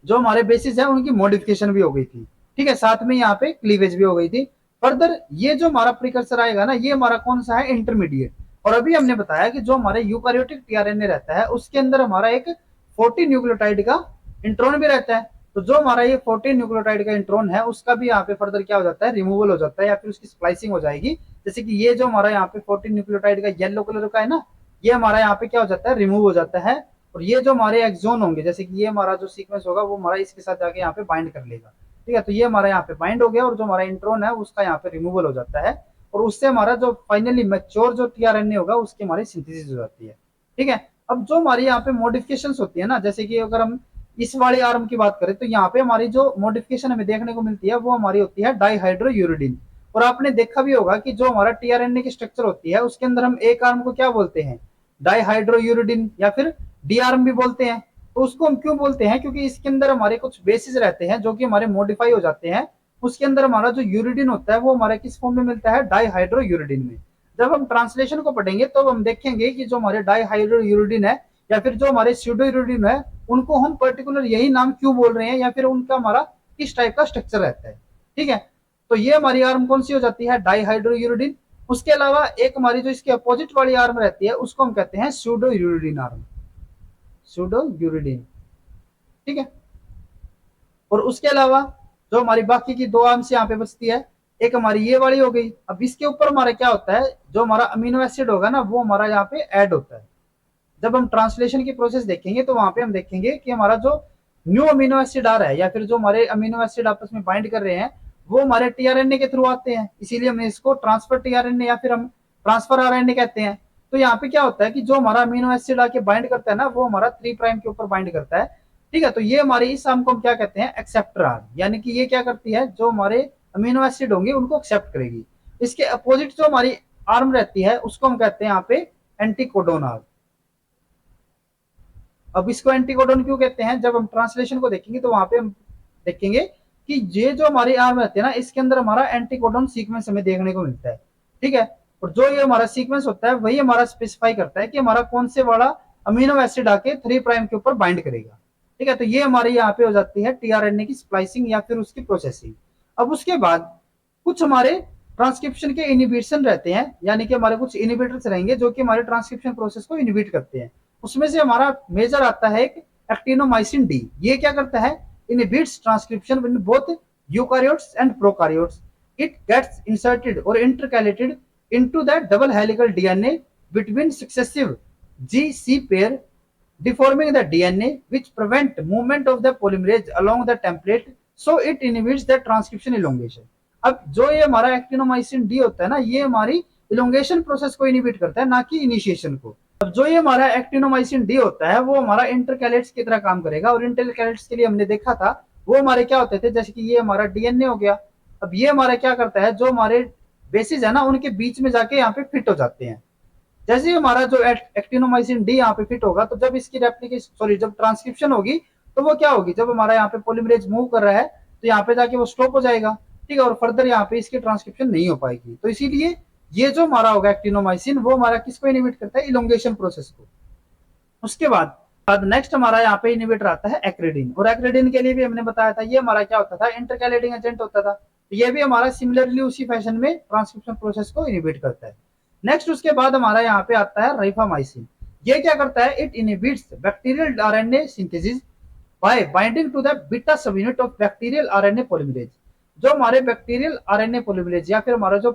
जो हमारे बेसिस है उनकी मॉडिफिकेशन भी हो गई थी। ठीक है, साथ में यहाँ पे क्लीवेज भी हो गई थी। फर्दर ये जो हमारा प्रिकर्सर आएगा ना, ये हमारा कौन सा है? इंटरमीडिएट। और अभी हमने बताया कि जो हमारे यूकारियोटिक टीआरएनए रहता है उसके अंदर हमारा एक 40 न्यूक्लियोटाइड का इंट्रॉन भी रहता है। तो जो हमारा ये 40 न्यूक्लियोटाइड का इंट्रॉन है उसका भी यहाँ पे फर्दर क्या हो जाता है? रिमूवल हो जाता है, या फिर उसकी स्प्लाइसिंग हो जाएगी। जैसे कि ये जो हमारा यहाँ पे 40 न्यूक्लियोटाइड का येलो कलर का है ना, ये हमारा यहाँ पे क्या हो जाता है? रिमूव हो जाता है। और ये जो हमारे एक्सोन होंगे, जैसे कि ये हमारा जो सीक्वेंस होगा वो हमारा इसके साथ जाके यहाँ पे बाइंड कर लेगा। ठीक है, तो ये हमारा यहाँ पे बाइंड हो गया, और जो हमारा इंट्रॉन है उसका यहाँ पे रिमूवल हो जाता है, और उससे हमारा जो फाइनली मैच्योर जो टीआरएनए होगा उसकी हमारी सिंथेसिस हो जाती है। ठीक है, अब जो हमारी यहाँ पे मॉडिफिकेशन होती है ना, जैसे कि अगर हम इस वाले आर्म की बात करें, तो यहाँ पे हमारी जो मॉडिफिकेशन हमें देखने को मिलती है वो हमारी होती है डाईहाइड्रोयूरिडिन। और आपने देखा भी होगा कि जो हमारा टीआरएनए की स्ट्रक्चर होती है उसके अंदर हम एक आर्म को क्या बोलते हैं? डाईहाइड्रोयूरिडिन, या फिर डी आर्म भी बोलते हैं। तो उसको हम क्यों बोलते हैं? क्योंकि इसके अंदर हमारे कुछ बेसिस रहते हैं जो कि हमारे मॉडिफाई हो जाते हैं। उसके अंदर हमारा जो यूरिडिन होता है वो हमारे किस फॉर्म में मिलता है? डाईहाइड्रोयूरिडिन में। जब हम ट्रांसलेशन को पढ़ेंगे तो हम देखेंगे कि जो हमारे डाईहाइड्रोयूरिडिन है या फिर जो हमारे स्यूडोयूरिडिन है, उनको हम पर्टिकुलर यही नाम क्यों बोल रहे हैं, या फिर उनका हमारा किस टाइप का स्ट्रक्चर रहता है। ठीक है, तो ये हमारी आर्म कौन सी हो जाती है? डाईहाइड्रोयूरिडिन। उसके अलावा एक हमारी जो इसके अपोजिट वाली आर्म रहती है उसको हम कहते हैं स्यूडोयूरिडिन आर्म, स्यूडोयूरिडिन। ठीक है, और उसके अलावा जो हमारी बाकी की दो आर्म्स यहाँ पे बचती है, एक हमारी ये वाली हो गई। अब इसके ऊपर हमारा क्या होता है? जो हमारा अमीनो एसिड होगा ना वो हमारा यहाँ पे ऐड होता है। जब हम ट्रांसलेशन की प्रोसेस देखेंगे तो वहां पे हम देखेंगे कि हमारा जो न्यू अमीनो एसिड आ रहा है, या फिर जो हमारे अमीनो एसिड आपस में बाइंड कर रहे हैं, वो हमारे टीआरएनए के थ्रू आते हैं। इसीलिए हम इसको ट्रांसफर टीआरएनए या फिर हम ट्रांसफर आरएनए कहते हैं। तो यहाँ पे क्या होता है कि जो हमारा अमीनो एसिड आके बाइंड करता है ना, वो हमारा 3 प्राइम के ऊपर बाइंड करता है। ठीक है, तो ये हमारी इस आर्म को हम क्या कहते हैं? Acceptor arm. यानी कि ये क्या करती है? जो हमारे अमीनो एसिड होंगे उनको एक्सेप्ट करेगी। इसके अपोजिट जो हमारी आर्म रहती है उसको हम कहते हैं यहाँ पे एंटीकोडोन आर्म। अब इसको एंटीकोडोन क्यों कहते हैं? जब हम ट्रांसलेशन को देखेंगे तो वहां पे हम देखेंगे कि ये जो हमारी आर्म रहती है ना, इसके अंदर हमारा एंटीकोडोन सीक्वेंस हमें देखने को मिलता है। ठीक है, और जो ये हमारा सीक्वेंस होता है वही हमारा स्पेसिफाई करता है कि हमारा कौन से वाला अमीनो एसिड आके 3 प्राइम के ऊपर बाइंड करेगा। ठीक है, तो ये हमारी यहाँ पे हो जाती है टीआरएनए की स्प्लाइसिंग या फिर उसकी प्रोसेसिंग। अब उसके बाद कुछ हमारे ट्रांसक्रिप्शन के इनिबिशन रहते हैं, यानी कि हमारे कुछ इनिबिटर्स रहेंगे जो कि हमारे ट्रांसक्रिप्शन प्रोसेस को इनिबिट करते हैं। उसमें से हमारा मेजर आता है एक एक्टिनोमाइसिन डी। ये क्या करता है? Inhibits transcription in both eukaryotes and prokaryotes. it gets inserted or intercalated into the double helical DNA between successive G-C pair, deforming the DNA, which prevent movement of the polymerase along the template, so it inhibits the transcription elongation. अब जो ये हमारा actinomycin D होता है ना, ये हमारी elongation process को इनिबिट करता है, ना कि इनिशिएशन को। अब जो ये हमारा एक्टिनोमाइसिन डी होता है वो हमारा इंटरकैलेट्स की तरह काम करेगा, और इंटरकैलेट्स के लिए हमने देखा था वो हमारे क्या होते थे, जैसे कि ये हमारा डीएनए हो गया। अब ये हमारा क्या करता है, जो हमारे बेसिस है ना उनके बीच में जाके यहाँ पे फिट हो जाते हैं। जैसे हमारा जो एक्टिनोमाइसिन डी यहाँ पे फिट होगा, तो जब इसकी रेप्लिकेशन सॉरी जब ट्रांसक्रिप्शन होगी तो वो क्या होगी, जब हमारा यहाँ पे पॉलीमरेज मूव कर रहा है तो यहाँ पे जाके वो स्टॉप हो जाएगा, ठीक है, और फर्दर यहाँ पे इसकी ट्रांसक्रिप्शन नहीं हो पाएगी। तो इसीलिए ये जो हमारा होगा एक्टिनोमाइसिन, वो हमारा किसको इनिबिट करता है, इलोंगेशन प्रोसेस को। उसके बाद नेक्स्ट हमारा यहाँ पे इनिबिटर आता है एक्रेडिन, और एक्रेडिन के लिए भी हमने बताया था ये हमारा क्या होता था, इंटरकैलेटिंग एजेंट होता था। तो ये भी हमारा सिमिलरली उसी फैशन में ट्रांसक्रिप्शन प्रोसेस को इनिबिट करता है। नेक्स्ट उसके बाद हमारा यहाँ पे आता है राइफामाइसिन। ये क्या करता है, it inhibits bacterial RNA synthesis by binding to the beta subunit of bacterial RNA polymerase. जो हमारे बैक्टीरियल आरएनए पॉलीमरेज या फिर हमारा जो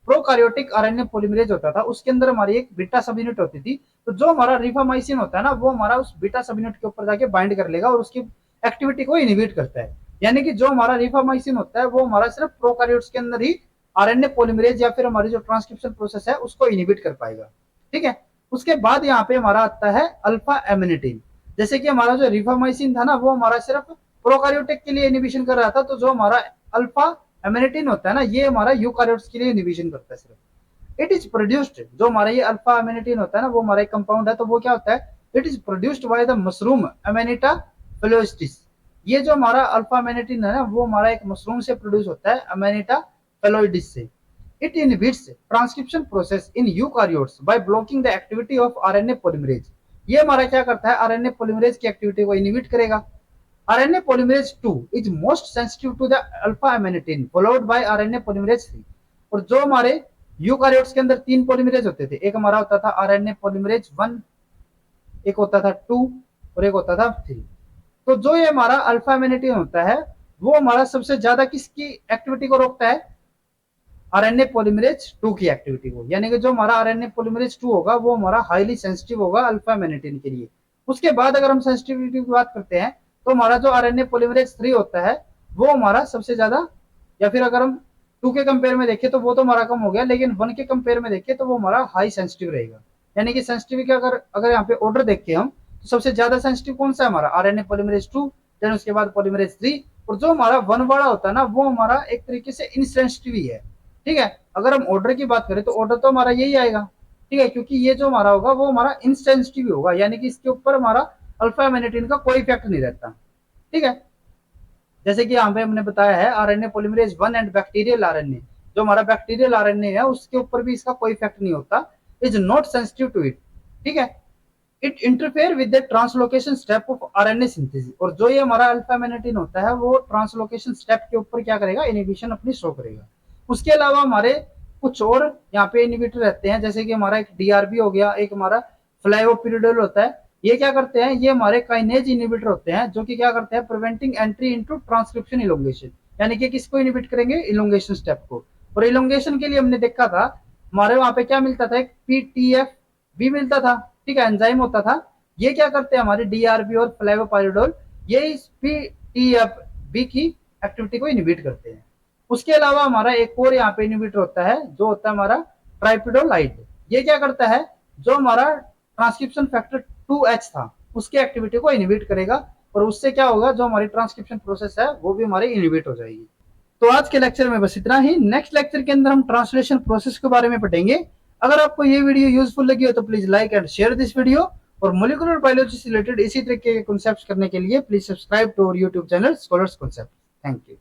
प्रोकार्योटिक आरएनए पॉलीमरेज होता था, उसके अंदर हमारी एक बीटा सब यूनिट होती थी। तो जो हमारा रिफामाइसिन होता है ना, वो हमारा उस बीटा सब यूनिट के ऊपर जाके बाइंड कर लेगा और उसकी एक्टिविटी को इनिबिट करता है। यानी कि जो हमारा रिफामाइसिन होता है वो हमारा सिर्फ प्रोकार्योट्स के अंदर ही आरएनए पॉलीमरेज या फिर हमारी जो ट्रांसक्रिप्शन प्रोसेस है उसको इनिबिट कर पाएगा, ठीक है। उसके बाद यहाँ पे हमारा आता है अल्फा एमिनिटीन। जैसे कि हमारा जो रिफामाइसिन था ना, वो हमारा सिर्फ प्रोकार्योटिक के लिए इनिबिशन कर रहा था, तो जो हमारा अल्फा एमिनिटीन होता है ना, ये हमारा यूकार्योट्स के लिए इनिबिशन करता है सिर्फ। इट इज प्रोड्यूस्ड, जो हमारा ये अल्फा एमिनिटीन होता है ना, वो हमारा एक कंपाउंड है, तो वो क्या होता है, it is produced by the mushroom Amanita phalloides. ये जो हमारा अल्फा एमिनिटीन है ना, वो हमारा एक मशरूम से प्रोड्यूस होता है, एमेनिटा फेलोइडिस से। It inhibits transcription process in eukaryotes by blocking the activity of RNA polymerase. ये हमारा क्या करता है, आरएनए पॉलीमरेज की एक्टिविटी को इनहिबिट करेगा। RNA polymerase 2 is most sensitive to the alpha amanitin followed by RNA polymerase 3। और जो हमारे यूकार्योट्स के अंदर 3 पॉलीमरेज होते थे, एक हमारा होता था RNA polymerase 1, एक होता था 2 और एक होता था 3। तो जो ये हमारा अल्फा एमिनिटीन होता है, वो हमारा सबसे ज्यादा किसकी एक्टिविटी को रोकता है, आरएनए पॉलीमरेज 2 की एक्टिविटी को। यानी कि जो हमारा आरएनए पॉलीमरेज 2 होगा वो हमारा हाईली सेंसिटिव होगा अल्फा एमिनिटीन के लिए। उसके बाद अगर हम सेंसिटिविटी की बात करते हैं, तो हमारा जो आरएनए पॉलीमरेज 3 होता है वो हमारा सबसे ज्यादा, या फिर अगर हम 2 के कंपेयर में देखें तो वो तो हमारा कम हो गया, लेकिन 1 के कंपेयर में देखें तो वो हमारा हाई सेंसिटिव रहेगा। यानी कि सेंसिटिविटी का अगर यहाँ पे ऑर्डर देखें हम, तो सबसे ज्यादा सेंसिटिव कौन सा है, हमारा आरएनए पॉलीमरेज 2, देन उसके बाद पॉलीमरेज 3, और जो हमारा 1 वाला होता है ना, वो हमारा एक तरीके से इनसेंसिटिव ही है, ठीक है। अगर हम ऑर्डर की बात करें तो ऑर्डर तो हमारा यही आएगा, ठीक है, क्योंकि ये जो हमारा होगा वो हमारा इनसेंसिटिव होगा, यानी कि इसके ऊपर हमारा अल्फा एमिनिटीन का कोई इफेक्ट नहीं रहता, ठीक है। जैसे कि यहाँ पे हमने बताया है RNA polymerase 1 and bacterial RNA, जो हमारा बैक्टीरियल आरएनए है उसके ऊपर भी इसका कोई इफेक्ट नहीं होता, is not sensitive to it, ठीक है। It interfere with the translocation step of RNA synthesis. और जो ये हमारा अल्फा एमिनिटीन होता है वो ट्रांसलोकेशन स्टेप के ऊपर क्या करेगा, इनहिबिशन अपनी शो करेगा। उसके अलावा हमारे कुछ और यहाँ पे इनहिबिटर रहते हैं, जैसे कि हमारा एक डीआरबी हो गया, एक हमारा फ्लाइओपिरिडोल होता है। ये क्या करते हैं, ये हमारे काइनेज इनहिबिटर होते हैं, जो कि क्या करते हैं, preventing entry into transcription elongation. यानी कि किसको इनहिबिट करेंगे, इलोंगेशन स्टेप को। और इलोंगेशन के लिए हमने देखा था हमारे वहां पे क्या मिलता था, एक पीटीएफ भी मिलता था, ठीक है, एंजाइम होता था। ये क्या करते हैं, हमारे डीआरबी और फ्लाइओपिरिडोल ये इस पीटीएफ बी की एक्टिविटी को इनहिबिट करते हैं। उसके अलावा हमारा एक और यहाँ पे इनहिबिटर होता है, जो होता है हमारा ट्राइपिडोलाइड। ये क्या करता है, जो हमारा ट्रांसक्रिप्शन फैक्टर 2H था उसकी एक्टिविटी को इनहिबिट करेगा, और उससे क्या होगा, जो हमारी ट्रांसक्रिप्शन प्रोसेस है वो भी हमारी इनहिबिट हो जाएगी। तो आज के लेक्चर में बस इतना ही। नेक्स्ट लेक्चर के अंदर हम ट्रांसलेशन प्रोसेस के बारे में पढ़ेंगे। अगर आपको ये वीडियो यूजफुल लगी हो तो please like and share this video, और मोलिकुलर बायोलॉजी से रिलेटेड इसी तरीके के कॉन्सेप्ट्स करने के लिए please subscribe to our YouTube channel scholars concept. Thank you.